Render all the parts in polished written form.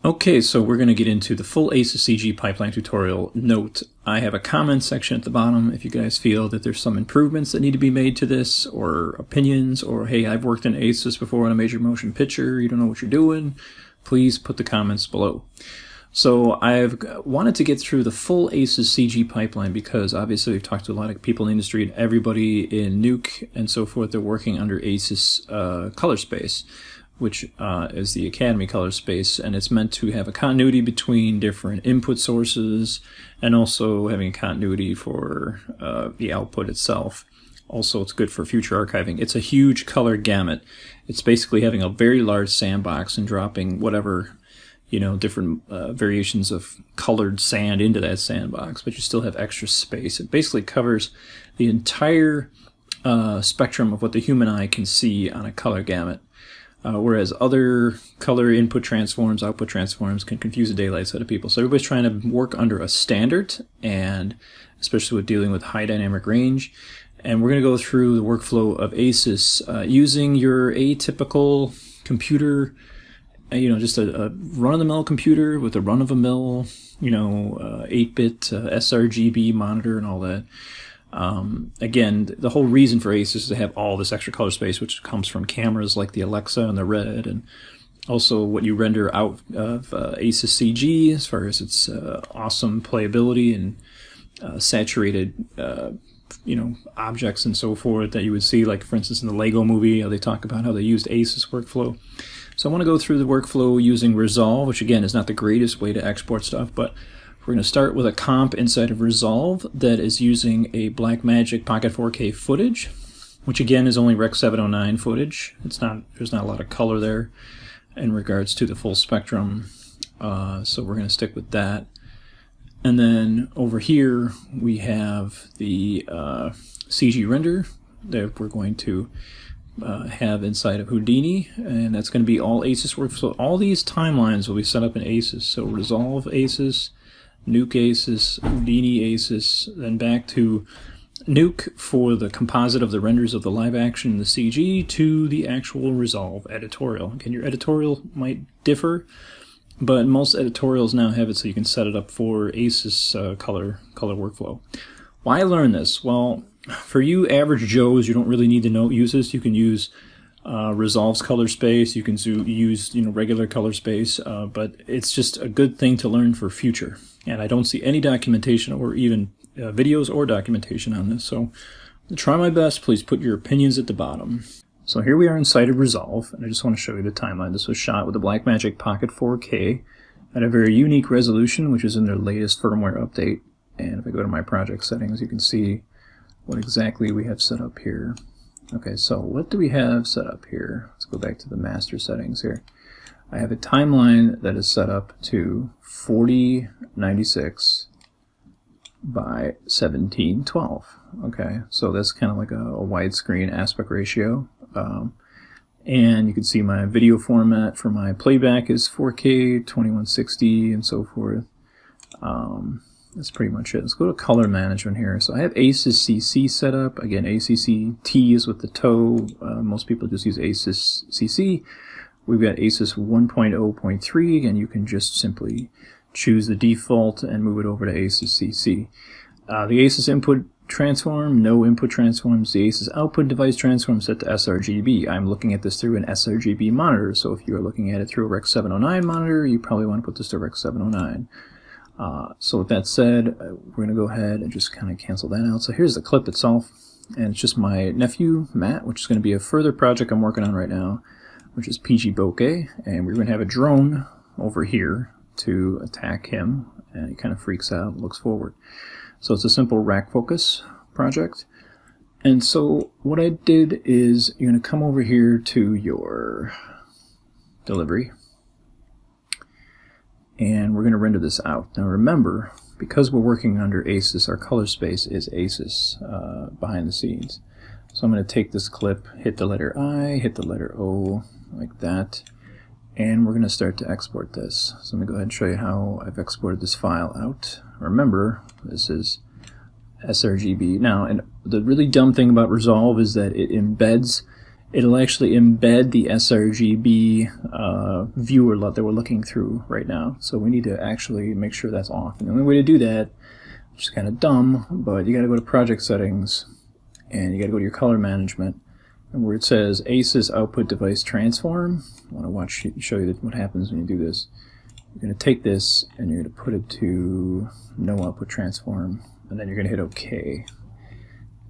Okay, so we're going to get into the full ACES CG pipeline tutorial. Note, I have a comment section at the bottom if you guys feel that there's some improvements that need to be made to this, or opinions, or hey, I've worked in ACES before on a major motion picture, you don't know what you're doing, please put the comments below. So I've wanted to get through the full ACES CG pipeline because obviously we've talked to a lot of people in the industry, and everybody in Nuke and so forth, they're working under ACES color space, which is the Academy color space, and it's meant to have a continuity between different input sources and also having a continuity for the output itself. Also, it's good for future archiving. It's a huge color gamut. It's basically having a very large sandbox and dropping whatever, you know, different variations of colored sand into that sandbox, but you still have extra space. It basically covers the entire spectrum of what the human eye can see on a color gamut. Whereas other color input transforms, output transforms can confuse the daylights out of people. So everybody's trying to work under a standard, and especially with dealing with high dynamic range. And we're going to go through the workflow of ACES using your atypical computer, you know, just a run-of-the-mill computer with a run-of-the-mill, you know, 8-bit sRGB monitor and all that. Again, the whole reason for ACES is to have all this extra color space, which comes from cameras like the Alexa and the Red, and also what you render out of ACES CG as far as its awesome playability and saturated, you know, objects and so forth that you would see, like for instance in the Lego movie, they talk about how they used ACES workflow. So I want to go through the workflow using Resolve, which again is not the greatest way to export stuff, but we're going to start with a comp inside of Resolve that is using a Blackmagic Pocket 4K footage, which again is only Rec. 709 footage. There's not a lot of color there in regards to the full spectrum, so we're going to stick with that. And then over here we have the CG render that we're going to have inside of Houdini, and that's going to be all ACES work. So all these timelines will be set up in ACES. So Resolve ACES, Nuke ACES, Houdini ACES, then back to Nuke for the composite of the renders of the live action and the CG to the actual Resolve editorial. Again, your editorial might differ, but most editorials now have it so you can set it up for ACES color workflow. Why learn this? Well, for you average Joes, you don't really need to use this. You can use Resolve's color space. You can use, you know, regular color space, but it's just a good thing to learn for future. And I don't see any documentation or even videos or documentation on this. So to try my best, please put your opinions at the bottom. So here we are inside of Resolve, and I just want to show you the timeline. This was shot with the Blackmagic Pocket 4K at a very unique resolution, which is in their latest firmware update. And if I go to my project settings, you can see what exactly we have set up here. Okay, so what do we have set up here? Let's go back to the master settings here. I have a timeline that is set up to 4096 by 1712. Okay, so that's kind of like a widescreen aspect ratio. And you can see my video format for my playback is 4K, 2160, and so forth. That's pretty much it. Let's go to color management here. So I have ACES CC set up. Again, ACC-T is with the toe. Most people just use ACES CC. We've got ACES 1.0.3. Again, you can just simply choose the default and move it over to ACES CC. The ACES input transform, no input transforms. The ACES output device transform set to sRGB. I'm looking at this through an sRGB monitor, so if you're looking at it through a Rec. 709 monitor, you probably want to put this to Rec. 709. So with that said, we're going to go ahead and just kind of cancel that out. So here's the clip itself, and it's just my nephew, Matt, which is going to be a further project I'm working on right now, which is PG Bokeh, and we're going to have a drone over here to attack him, and he kind of freaks out and looks forward. So it's a simple rack focus project. And so what I did is you're going to come over here to your delivery, and we're going to render this out. Now remember, because we're working under ACES, our color space is ACES behind the scenes. So I'm going to take this clip, hit the letter I, hit the letter O, like that, and we're going to start to export this. So let me go ahead and show you how I've exported this file out. Remember, this is sRGB. Now, and the really dumb thing about Resolve is that it embeds it'll actually embed the sRGB viewer that we're looking through right now. So we need to actually make sure that's off. And the only way to do that, which is kind of dumb, but you got to go to Project Settings, and you got to go to your color management, and where it says ACES Output Device Transform. I want to show you what happens when you do this. You're going to take this and you're going to put it to No Output Transform, and then you're going to hit OK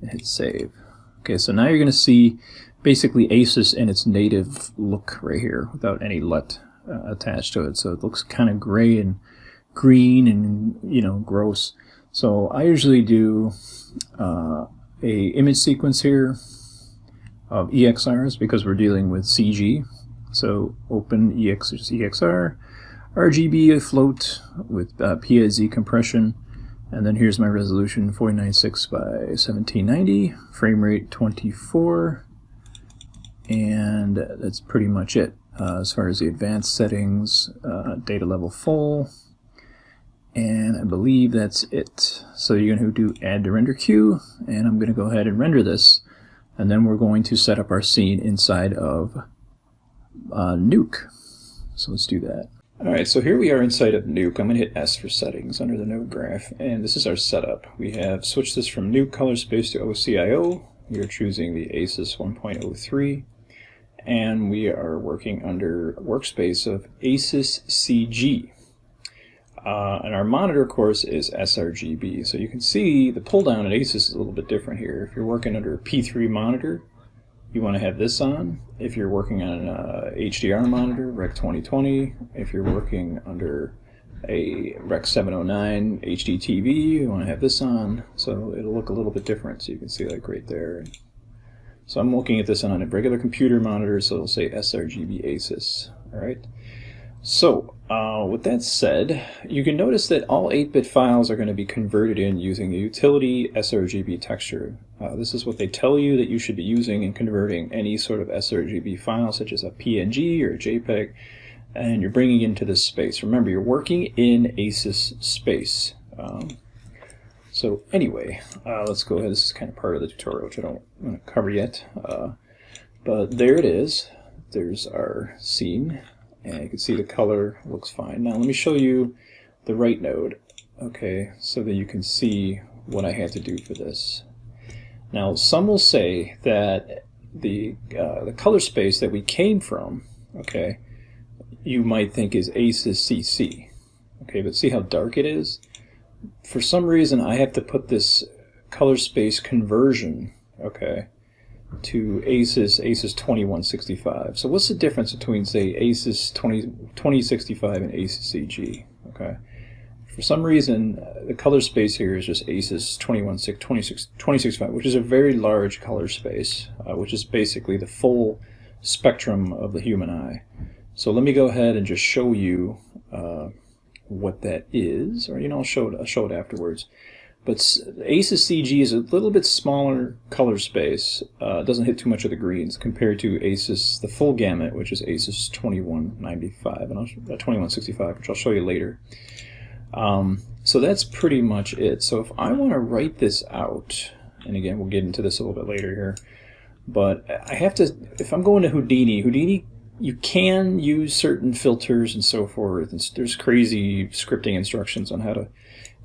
and hit Save. Okay, so now you're going to see basically ACES in its native look right here without any LUT attached to it. So it looks kind of gray and green and, you know, gross. So I usually do a image sequence here of EXRs because we're dealing with CG. So open EXR, RGB float with PIZ compression, and then here's my resolution, 49.6 by 1790, frame rate 24, and that's pretty much it. As far as the advanced settings, data level full, and I believe that's it. So you're going to do add to render queue, and I'm going to go ahead and render this, and then we're going to set up our scene inside of Nuke. So let's do that. Alright, so here we are inside of Nuke. I'm going to hit S for settings under the node graph, and this is our setup. We have switched this from Nuke color space to OCIO. We are choosing the ACES 1.03, and we are working under workspace of ACES CG. And our monitor, of course, is sRGB. So you can see the pull down at ACES is a little bit different here. If you're working under a P3 monitor, you want to have this on. If you're working on an HDR monitor, Rec 2020. If you're working under a Rec 709 HD TV, you want to have this on. So it'll look a little bit different. So you can see like right there. So I'm looking at this on a regular computer monitor, so it'll say sRGB ACES. All right. So with that said, you can notice that all 8-bit files are going to be converted in using the utility sRGB texture. This is what they tell you that you should be using in converting any sort of sRGB file, such as a PNG or a JPEG, and you're bringing it into this space. Remember, you're working in ACES space. So anyway, let's go ahead. This is kind of part of the tutorial, which I don't want to cover yet. But there it is. There's our scene. And you can see the color looks fine. Now let me show you the right node, okay, so that you can see what I had to do for this. Now some will say that the color space that we came from, okay, you might think is ACES CC, okay, but see how dark it is? For some reason I have to put this color space conversion, okay, to ACES 2165. So what's the difference between, say, ACES 2065 and ACES CG? Okay. For some reason, the color space here is just ACES 2065, which is a very large color space, which is basically the full spectrum of the human eye. So let me go ahead and just show you what that is, or I'll show it afterwards. But ACES CG is a little bit smaller color space. It doesn't hit too much of the greens compared to ACES, the full gamut, which is ACES 2195 and 2165, which I'll show you later. So that's pretty much it. So if I want to write this out, and again we'll get into this a little bit later here, but I have to, if I'm going to Houdini, you can use certain filters and so forth. And there's crazy scripting instructions on how to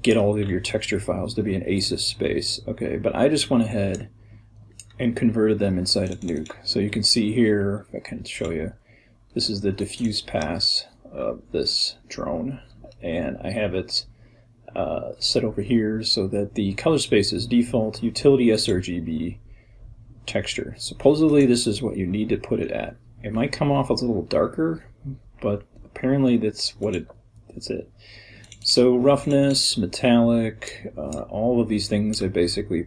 get all of your texture files to be in ACES space. Okay, but I just went ahead and converted them inside of Nuke. So you can see here, if I can show you, this is the diffuse pass of this drone, and I have it set over here so that the color space is default utility sRGB texture. Supposedly this is what you need to put it at. It might come off a little darker, but apparently that's it. So roughness, metallic, all of these things I basically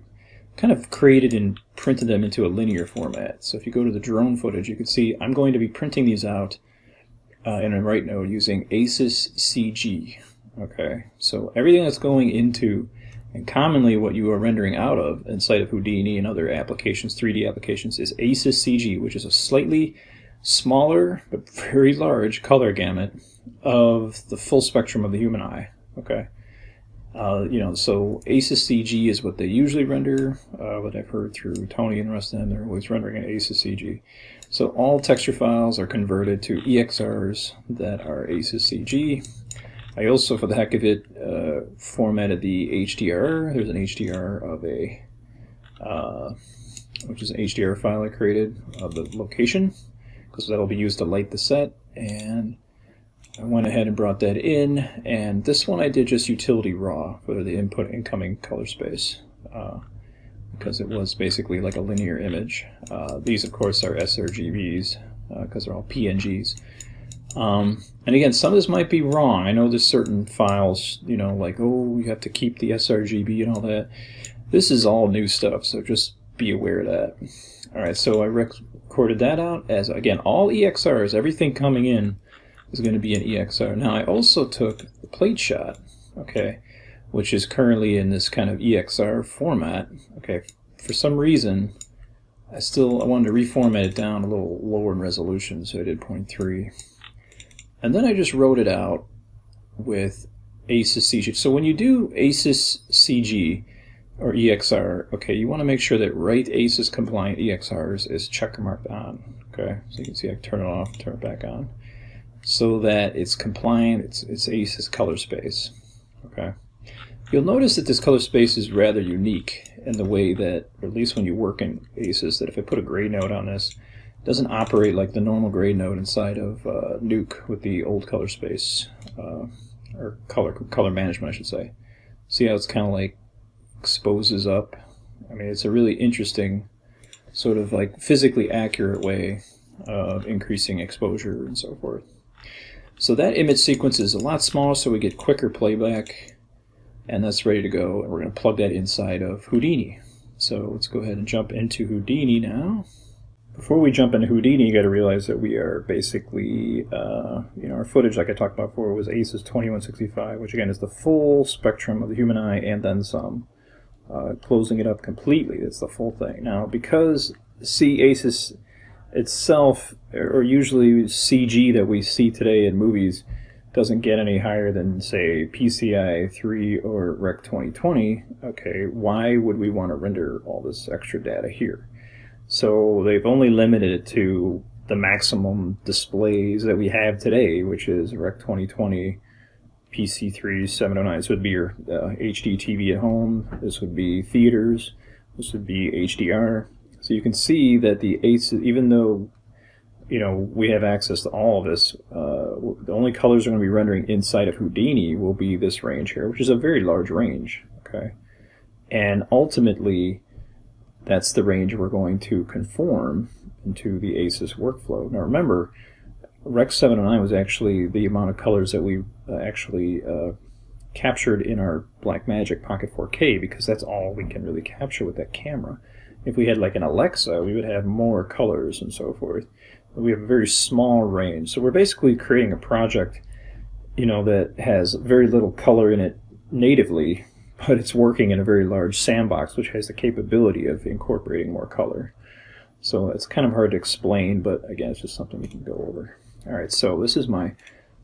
kind of created and printed them into a linear format. So if you go to the drone footage, you can see I'm going to be printing these out in a right node using ACES CG. Okay, so everything that's going into, and commonly what you are rendering out of inside of Houdini and other applications, 3D applications, is ACES CG, which is a slightly smaller but very large color gamut of the full spectrum of the human eye. Okay, So ACES CG is what they usually render. What I've heard through Tony and the rest of them, they're always rendering an ACES CG. So all texture files are converted to EXRs that are ACES CG. I also, for the heck of it, formatted the HDR. There's an HDR of a, which is an HDR file I created of the location, because that'll be used to light the set. And I went ahead and brought that in, and this one I did just utility raw for the input incoming color space, because it was basically like a linear image. These of course are sRGBs, because they're all PNGs. And again, some of this might be wrong. I know there's certain files, like, oh, you have to keep the sRGB and all that. This is all new stuff, so just be aware of that. Alright, so I recorded that out as, again, all EXRs, everything coming in is going to be an EXR. Now I also took the plate shot, okay, which is currently in this kind of EXR format. Okay, for some reason I wanted to reformat it down a little lower in resolution, so I did 0.3. And then I just wrote it out with ACES CG. So when you do ACES CG or EXR, okay, you want to make sure that right ACES compliant EXRs is checkmarked on. Okay, so you can see I can turn it off, turn it back on, so that it's compliant, it's ACES color space. Okay, you'll notice that this color space is rather unique in the way that, or at least when you work in ACES, that if I put a gray node on this, it doesn't operate like the normal gray node inside of Nuke with the old color space, or color management, I should say. See how it's kind of like exposes up? I mean, it's a really interesting sort of like physically accurate way of increasing exposure and so forth. So that image sequence is a lot smaller, so we get quicker playback, and that's ready to go. And we're going to plug that inside of Houdini. So let's go ahead and jump into Houdini now. Before we jump into Houdini, you got to realize that we are basically, our footage, like I talked about before, was ACES 2165, which again is the full spectrum of the human eye and then some. Closing it up completely, that's the full thing. Now, because ACES itself, or usually CG that we see today in movies, doesn't get any higher than, say, PCI 3 or Rec 2020, okay, why would we want to render all this extra data here? So they've only limited it to the maximum displays that we have today, which is Rec 2020, PC3 709. This would be your HD TV at home. This would be theaters. This would be HDR. So you can see that the ACES, even though we have access to all of this, the only colors we're going to be rendering inside of Houdini will be this range here, which is a very large range. Okay, and ultimately, that's the range we're going to conform into the ACES workflow. Now remember, Rec 709 was actually the amount of colors that we actually captured in our Blackmagic Pocket 4K, because that's all we can really capture with that camera. If we had like an Alexa, we would have more colors and so forth. But we have a very small range. So we're basically creating a project, that has very little color in it natively, but it's working in a very large sandbox, which has the capability of incorporating more color. So it's kind of hard to explain, but again, it's just something we can go over. Alright, so this is my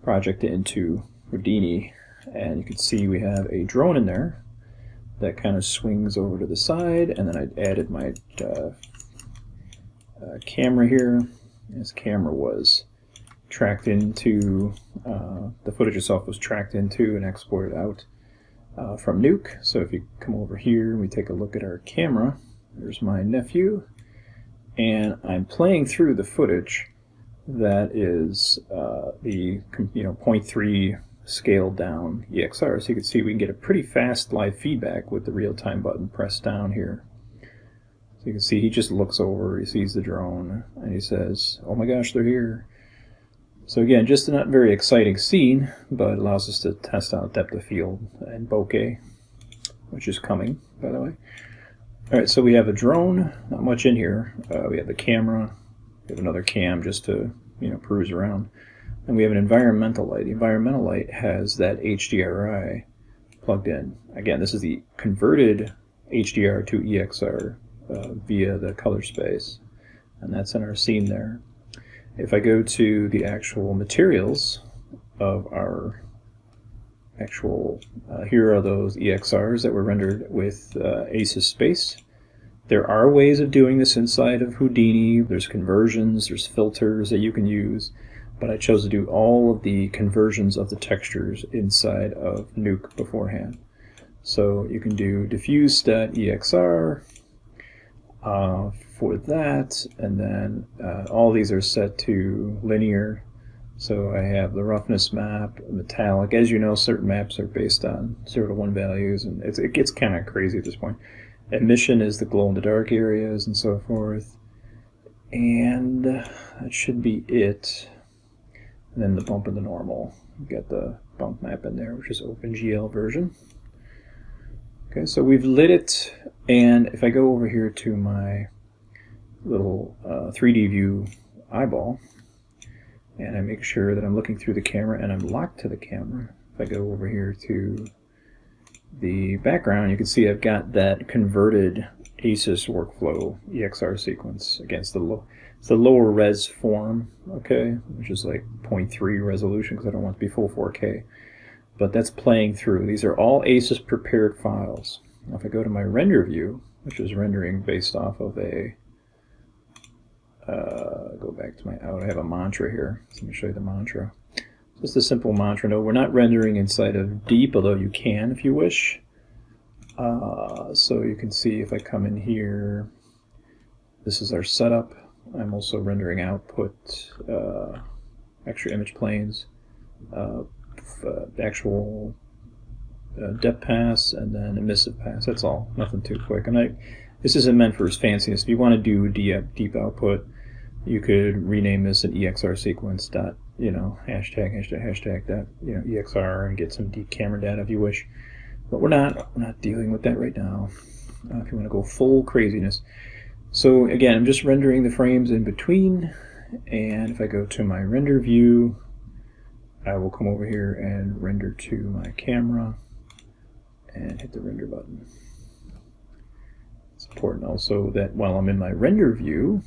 project into Houdini, and you can see we have a drone in there that kind of swings over to the side, and then I added my camera here. This camera was tracked into, the footage itself was tracked into and exported out from Nuke. So if you come over here and we take a look at our camera, there's my nephew, and I'm playing through the footage that is the 0.3 scaled down EXR. So you can see we can get a pretty fast live feedback with the real-time button pressed down here. So you can see he just looks over, he sees the drone, and he says, "Oh my gosh, they're here." So again, just a not very exciting scene, but it allows us to test out depth of field and bokeh, which is coming, by the way. Alright, so we have a drone, not much in here. We have the camera, we have another cam just to peruse around. And we have an environmental light. The environmental light has that HDRI plugged in. Again, this is the converted HDR to EXR via the color space. And that's in our scene there. If I go to the actual materials of our actual, here are those EXRs that were rendered with ACES space. There are ways of doing this inside of Houdini. There's conversions, there's filters that you can use, but I chose to do all of the conversions of the textures inside of Nuke beforehand. So you can do diffuse.exr for that, and then all these are set to linear. So I have the roughness map, metallic. As you know, certain maps are based on 0 to 1 values, and it gets kind of crazy at this point. Emission is the glow-in-the-dark areas and so forth. And that should be it. And then the bump and the normal. We've got the bump map in there, which is OpenGL version. Okay, so we've lit it, and if I go over here to my little 3D view eyeball, and I make sure that I'm looking through the camera and I'm locked to the camera, if I go over here to the background, you can see I've got that converted ACES workflow EXR sequence against it's the lower res form, okay, which is like 0.3 resolution because I don't want it to be full 4K. But that's playing through. These are all ACES prepared files. Now if I go to my render view, which is rendering based off of a, go back to my out, I have a mantra here. So let me show you the mantra. Just a simple mantra. No, we're not rendering inside of deep, although you can if you wish. So you can see if I come in here, this is our setup. I'm also rendering output, extra image planes, actual depth pass, and then emissive pass. That's all. Nothing too quick. And this isn't meant for its fanciness. If you want to do deep output, you could rename this an EXR sequence dot, hashtag that, EXR, and get some deep camera data if you wish. But we're not dealing with that right now. If you want to go full craziness. So again, I'm just rendering the frames in between, and if I go to my render view, I will come over here and render to my camera and hit the render button. It's important also that while I'm in my render view,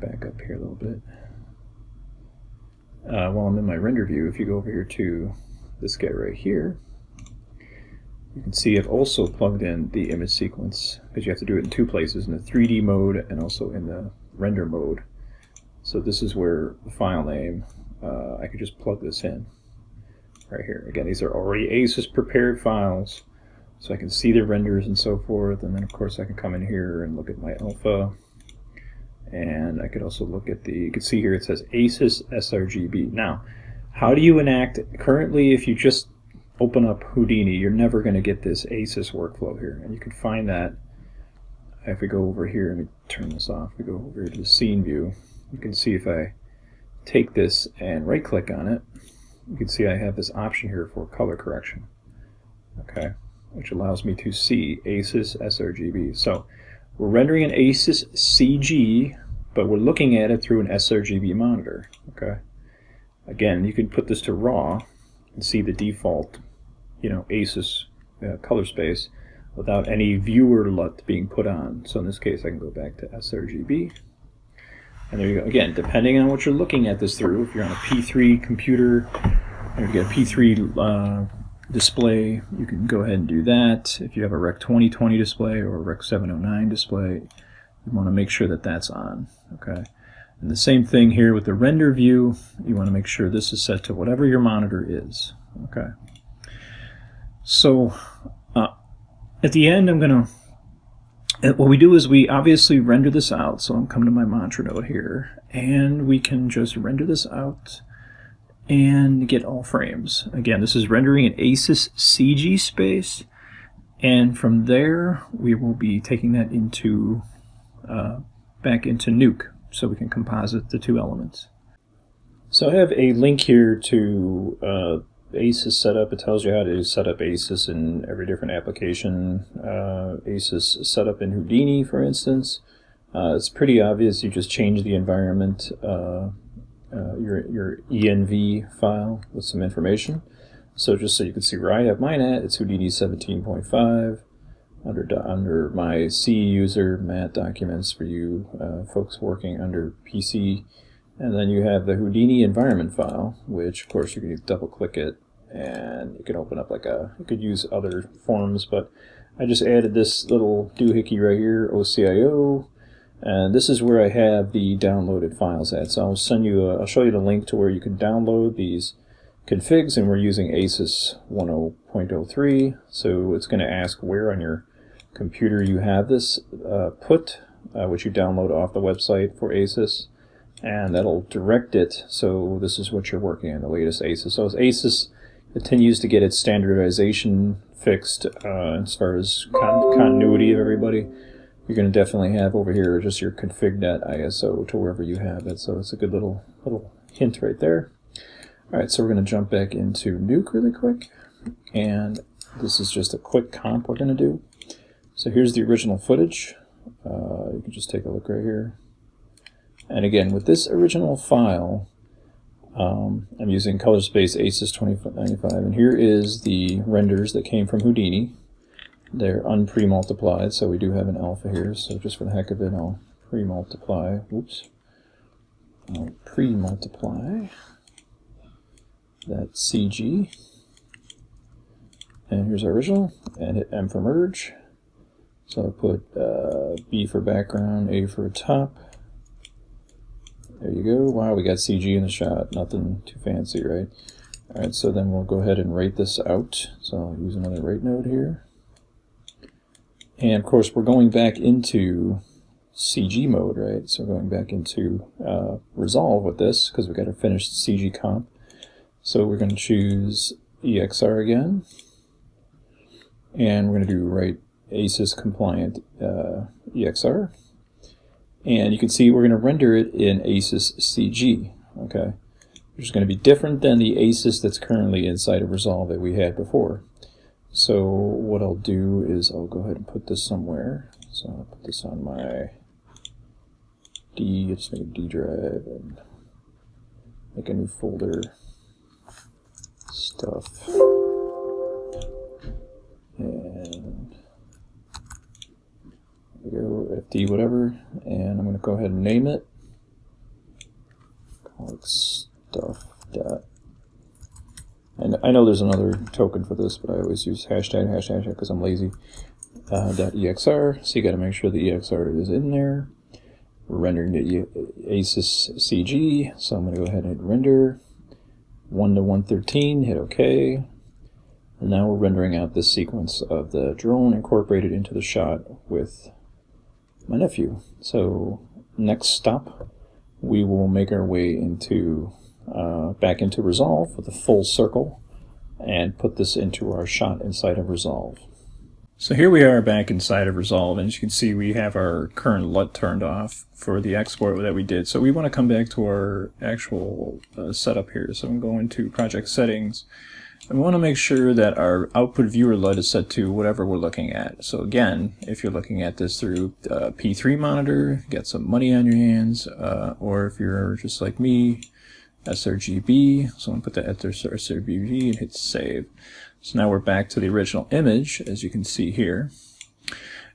back up here a little bit, while I'm in my render view, if you go over here to this guy right here, you can see I've also plugged in the image sequence, because you have to do it in two places, in the 3D mode and also in the render mode. So this is where the file name, I could just plug this in right here. Again, these are already ACES prepared files, so I can see the renders and so forth, and then of course I can come in here and look at my alpha, and I could also look at you can see here it says ACES sRGB. Now, how do you enact, currently if you just open up Houdini, you're never going to get this ACES workflow here, and you can find that if we go over here, let me turn this off, we go over here to the scene view, you can see if I take this and right click on it, you can see I have this option here for color correction, okay, which allows me to see ACES sRGB. So we're rendering an ACES CG, but we're looking at it through an sRGB monitor, okay. Again, you can put this to raw and see the default, ACES color space without any viewer LUT being put on. So in this case, I can go back to sRGB. And there you go. Again, depending on what you're looking at this through, if you're on a P3 computer, or you get a P3 display, you can go ahead and do that. If you have a Rec 2020 display or a Rec 709 display, you want to make sure that that's on. Okay. And the same thing here with the render view, you want to make sure this is set to whatever your monitor is. Okay. So at the end, what we do is we obviously render this out. So I'm coming to my mantra node here, and we can just render this out and get all frames. Again, this is rendering an ACES CG space, and from there we will be taking that into back into Nuke, so we can composite the two elements. So I have a link here to ACES setup. It tells you how to set up ACES in every different application. ACES setup in Houdini, for instance. It's pretty obvious. You just change the environment, your ENV file with some information. So just so you can see where I have mine at, it's Houdini 17.5. Under my C user mat documents for you folks working under PC, and then you have the Houdini environment file, which of course you can double click it and you can open up like you could use other forms, but I just added this little doohickey right here, OCIO, and this is where I have the downloaded files at. So I'll show you the link to where you can download these configs, and we're using ACES 10.03, so it's going to ask where on your computer you have this which you download off the website for ACES, and that'll direct it. So this is what you're working on, the latest ACES. So as ACES continues to get its standardization fixed as far as continuity of everybody, you're going to definitely have over here just your config.iso to wherever you have it. So it's a good little hint right there. Alright, so we're going to jump back into Nuke really quick, and this is just a quick comp we're going to do. So here's the original footage. You can just take a look right here. And again, with this original file, I'm using color space ACES 2095, and here is the renders that came from Houdini. They're unpre-multiplied, so we do have an alpha here, so just for the heck of it, I'll pre-multiply. Oops. I'll pre-multiply that CG. And here's our original, and hit M for merge. So I'll put B for background, A for top. There you go. Wow, we got CG in the shot. Nothing too fancy, right? Alright, so then we'll go ahead and write this out. So I'll use another write node here. And of course, we're going back into CG mode, right? So we're going back into Resolve with this, because we've got a finished CG comp. So we're going to choose EXR again. And we're going to do write ACES compliant EXR. And you can see we're going to render it in ACES CG, okay? Which is going to be different than the ACES that's currently inside of Resolve that we had before. So what I'll do is I'll go ahead and put this somewhere. So I'll put this on my just make a D drive and make a new folder, stuff, and there we go, FD whatever, and I'm going to go ahead and name it. Call it stuff dot. And I know there's another token for this, but I always use hashtag because I'm lazy. .exr. So you got to make sure the EXR is in there. We're rendering the ACES CG, so I'm going to go ahead and hit render 1 to 113. Hit OK. And now we're rendering out this sequence of the drone incorporated into the shot with my nephew. So next stop, we will make our way into back into Resolve with a full circle and put this into our shot inside of Resolve. So here we are back inside of Resolve, and as you can see we have our current LUT turned off for the export that we did. So we want to come back to our actual setup here. So I'm going to project settings. And we want to make sure that our output viewer LUT is set to whatever we're looking at. So again, if you're looking at this through P3 monitor, get some money on your hands, or if you're just like me, sRGB, so I'm going to put the sRGB and hit save. So now we're back to the original image, as you can see here.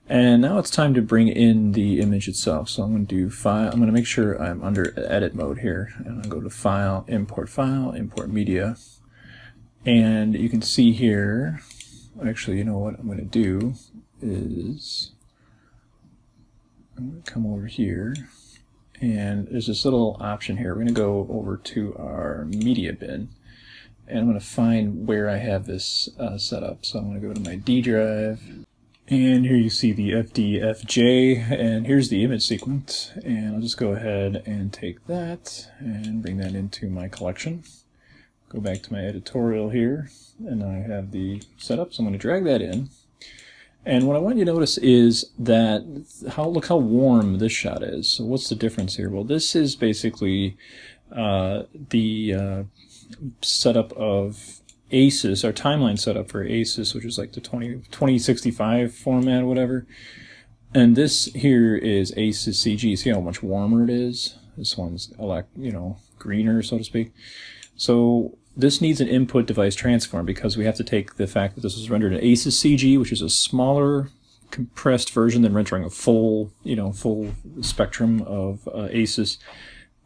And now it's time to bring in the image itself. So I'm going to do file, I'm going to make sure I'm under edit mode here, and I'll go to file, import media. And you can see here, actually, you know what I'm going to do is, I'm going to come over here, and there's this little option here. We're going to go over to our media bin, and I'm going to find where I have this set up. So I'm going to go to my D drive, and here you see the FDFJ, and here's the image sequence. And I'll just go ahead and take that and bring that into my collection. Go back to my editorial here, and I have the setup, so I'm going to drag that in. And what I want you to notice is that look how warm this shot is. So what's the difference here? Well, this is basically the setup of ACES, our timeline setup for ACES, which is like the 2065 format or whatever. And this here is ACES CG. See how much warmer it is? This one's greener, so to speak. So this needs an input device transform, because we have to take the fact that this was rendered in ACES CG, which is a smaller compressed version than rendering a full spectrum of ACES,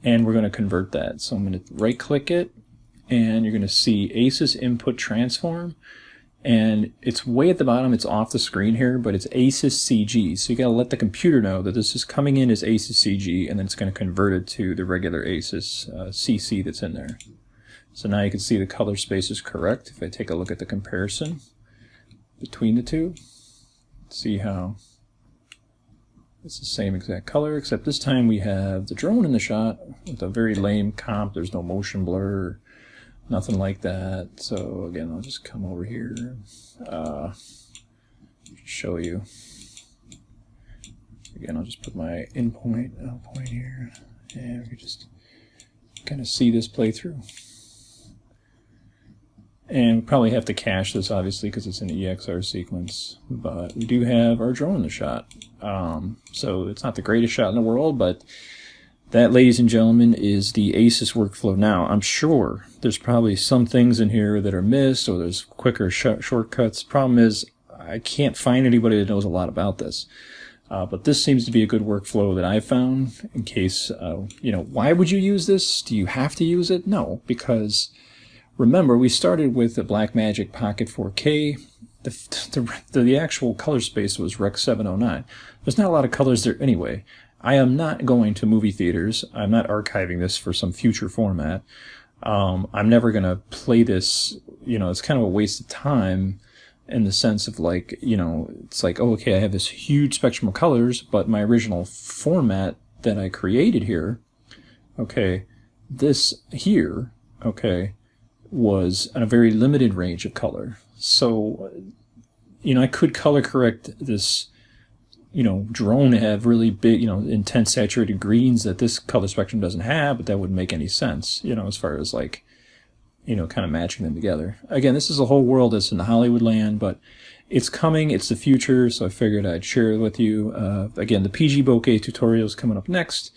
and we're going to convert that. So I'm going to right click it and you're going to see ACES input transform, and it's way at the bottom. It's off the screen here, but it's ACES CG. So you got to let the computer know that this is coming in as ACES CG, and then it's going to convert it to the regular ACES CC that's in there. So now you can see the color space is correct. If I take a look at the comparison between the two, see how it's the same exact color, except this time we have the drone in the shot with a very lame comp. There's no motion blur, nothing like that. So again, I'll just come over here, show you. Again, I'll just put my in point, out point here, and we can just kind of see this play through. And we probably have to cache this, obviously, because it's an EXR sequence, but we do have our drone in the shot. So it's not the greatest shot in the world, but that, ladies and gentlemen, is the ACES workflow. Now, I'm sure there's probably some things in here that are missed, or there's quicker shortcuts. Problem is, I can't find anybody that knows a lot about this. But this seems to be a good workflow that I found in case, you know, why would you use this? Do you have to use it? No, because remember, we started with the Blackmagic Pocket 4K. The actual color space was Rec 709. There's not a lot of colors there anyway. I am not going to movie theaters. I'm not archiving this for some future format. I'm never going to play this. You know, it's kind of a waste of time in the sense of, like, you know, it's like, oh, okay, I have this huge spectrum of colors, but my original format that I created here, okay, this here, okay, was a very limited range of color. So, you know, I could color correct this, you know, drone to have really big, you know, intense saturated greens that this color spectrum doesn't have, but that wouldn't make any sense, you know, as far as, like, you know, kind of matching them together. Again, this is a whole world that's in the Hollywood land, but it's coming, it's the future, so I figured I'd share it with you. Again, the PG bokeh tutorial is coming up next,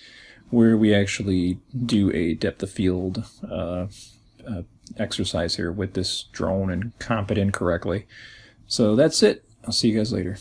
where we actually do a depth of field exercise here with this drone and comp it in correctly. So that's it. I'll see you guys later.